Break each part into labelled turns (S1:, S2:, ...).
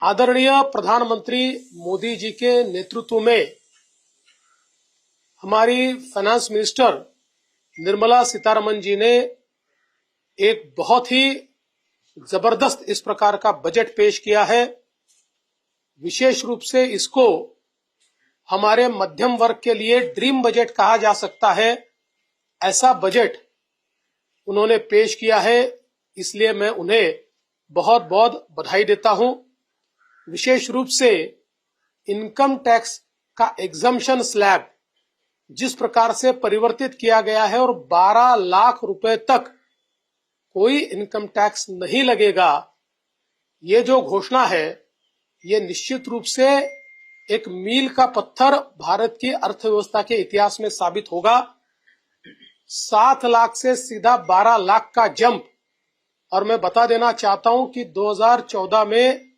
S1: आदरणीय प्रधानमंत्री मोदी जी के नेतृत्व में हमारी फाइनेंस मिनिस्टर निर्मला सीतारमण जी ने एक बहुत ही जबरदस्त इस प्रकार का बजट पेश किया है। विशेष रूप से इसको हमारे मध्यम वर्ग के लिए ड्रीम बजट कहा जा सकता है। ऐसा बजट उन्होंने पेश किया है, इसलिए मैं उन्हें बहुत बहुत बधाई देता हूं। विशेष रूप से इनकम टैक्स का एग्जम्पशन स्लैब जिस प्रकार से परिवर्तित किया गया है और 12 लाख रुपए तक कोई इनकम टैक्स नहीं लगेगा, ये जो घोषणा है ये निश्चित रूप से एक मील का पत्थर भारत की अर्थव्यवस्था के इतिहास में साबित होगा। 7 लाख से सीधा 12 लाख का जंप। और मैं बता देना चाहता हूं कि 2014 में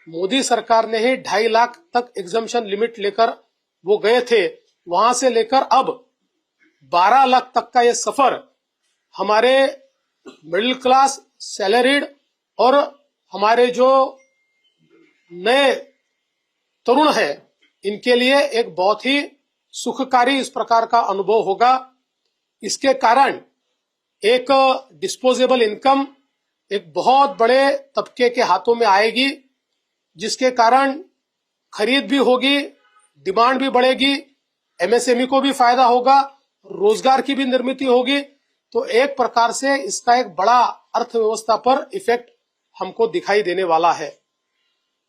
S1: मोदी सरकार ने ही 2.5 लाख तक एग्जम्पशन लिमिट लेकर वो गए थे। वहां से लेकर अब 12 लाख तक का ये सफर हमारे मिडिल क्लास, सैलरीड और हमारे जो नए तरुण है, इनके लिए एक बहुत ही सुखकारी इस प्रकार का अनुभव होगा। इसके कारण एक डिस्पोजेबल इनकम एक बहुत बड़े तबके के हाथों में आएगी, जिसके कारण खरीद भी होगी, डिमांड भी बढ़ेगी, एमएसएमई को भी फायदा होगा, रोजगार की भी निर्मित होगी। तो एक प्रकार से इसका एक बड़ा अर्थव्यवस्था पर इफेक्ट हमको दिखाई देने वाला है।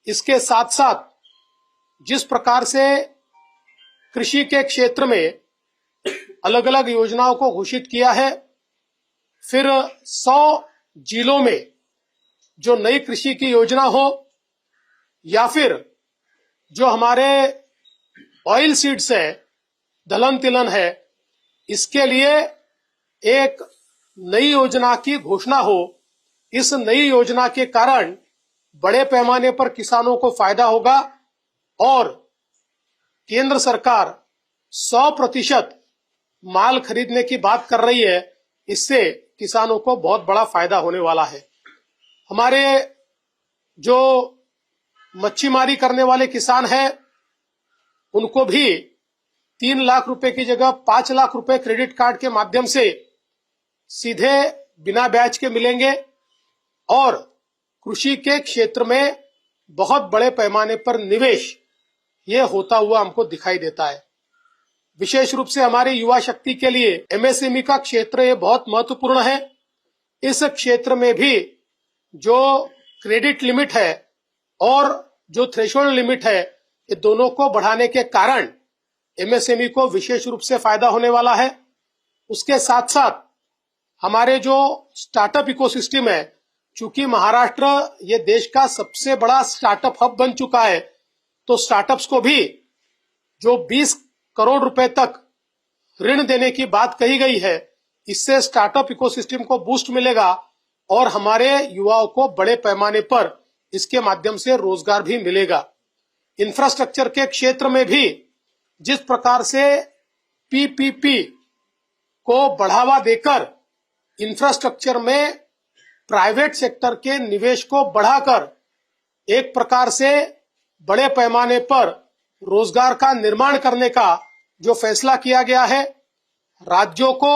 S1: इसके साथ साथ जिस प्रकार से कृषि के क्षेत्र में अलग अलग योजनाओं को घोषित किया है, फिर 100 जिलों में जो नई कृषि की योजना हो, या फिर जो हमारे ऑयल सीड्स है, दलहन तिलहन है, इसके लिए एक नई योजना की घोषणा हो। इस नई योजना के कारण बड़े पैमाने पर किसानों को फायदा होगा और केंद्र सरकार 100% माल खरीदने की बात कर रही है। इससे किसानों को बहुत बड़ा फायदा होने वाला है। हमारे जो मच्छीमारी करने वाले किसान हैं, उनको भी 3 लाख रुपए की जगह 5 लाख रुपए क्रेडिट कार्ड के माध्यम से सीधे बिना ब्याज के मिलेंगे और कृषि के क्षेत्र में बहुत बड़े पैमाने पर निवेश ये होता हुआ हमको दिखाई देता है। विशेष रूप से हमारी युवा शक्ति के लिए एमएसएमई का क्षेत्र ये बहुत महत्वपूर्ण है। इस क्षेत्र में भी जो क्रेडिट लिमिट है और जो थ्रेशोल्ड लिमिट है, ये दोनों को बढ़ाने के कारण एमएसएमई को विशेष रूप से फायदा होने वाला है। उसके साथ साथ हमारे जो स्टार्टअप इकोसिस्टम है, चूंकि महाराष्ट्र ये देश का सबसे बड़ा स्टार्टअप हब बन चुका है, तो स्टार्टअप्स को भी जो 20 करोड़ रुपए तक ऋण देने की बात कही गई है, इससे स्टार्टअप इकोसिस्टम को बूस्ट मिलेगा और हमारे युवाओं को बड़े पैमाने पर इसके माध्यम से रोजगार भी मिलेगा। इंफ्रास्ट्रक्चर के क्षेत्र में भी जिस प्रकार से पीपीपी को बढ़ावा देकर इंफ्रास्ट्रक्चर में प्राइवेट सेक्टर के निवेश को बढ़ाकर एक प्रकार से बड़े पैमाने पर रोजगार का निर्माण करने का जो फैसला किया गया है, राज्यों को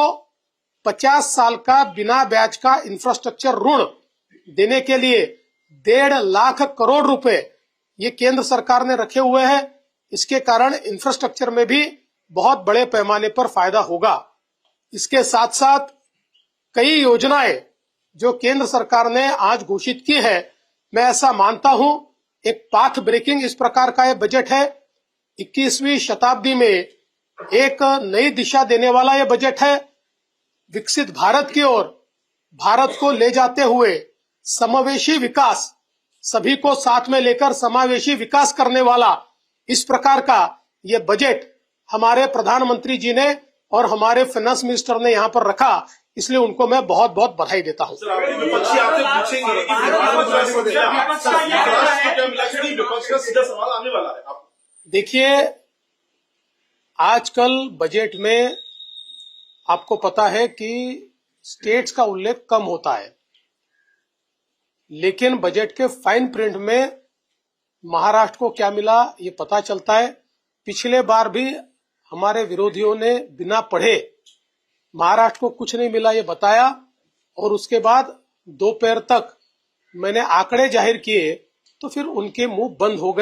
S1: 50 साल का बिना ब्याज का इंफ्रास्ट्रक्चर ऋण देने के लिए 1.5 लाख करोड़ रुपए ये केंद्र सरकार ने रखे हुए हैं। इसके कारण इंफ्रास्ट्रक्चर में भी बहुत बड़े पैमाने पर फायदा होगा। इसके साथ साथ कई योजनाएं जो केंद्र सरकार ने आज घोषित की है, मैं ऐसा मानता हूं एक पाथ ब्रेकिंग इस प्रकार का ये बजट है। 21वीं शताब्दी में एक नई दिशा देने वाला ये बजट है। विकसित भारत की ओर भारत को ले जाते हुए समावेशी विकास, सभी को साथ में लेकर समावेशी विकास करने वाला इस प्रकार का ये बजट हमारे प्रधानमंत्री जी ने और हमारे फाइनेंस मिनिस्टर ने यहाँ पर रखा, इसलिए उनको मैं बहुत बहुत बधाई देता हूँ। देखिए, आजकल बजट में आपको पता है कि स्टेट्स का उल्लेख कम होता है, लेकिन बजट के फाइन प्रिंट में महाराष्ट्र को क्या मिला ये पता चलता है। पिछले बार भी हमारे विरोधियों ने बिना पढ़े महाराष्ट्र को कुछ नहीं मिला ये बताया, और उसके बाद दोपहर तक मैंने आंकड़े जाहिर किए तो फिर उनके मुंह बंद हो गए।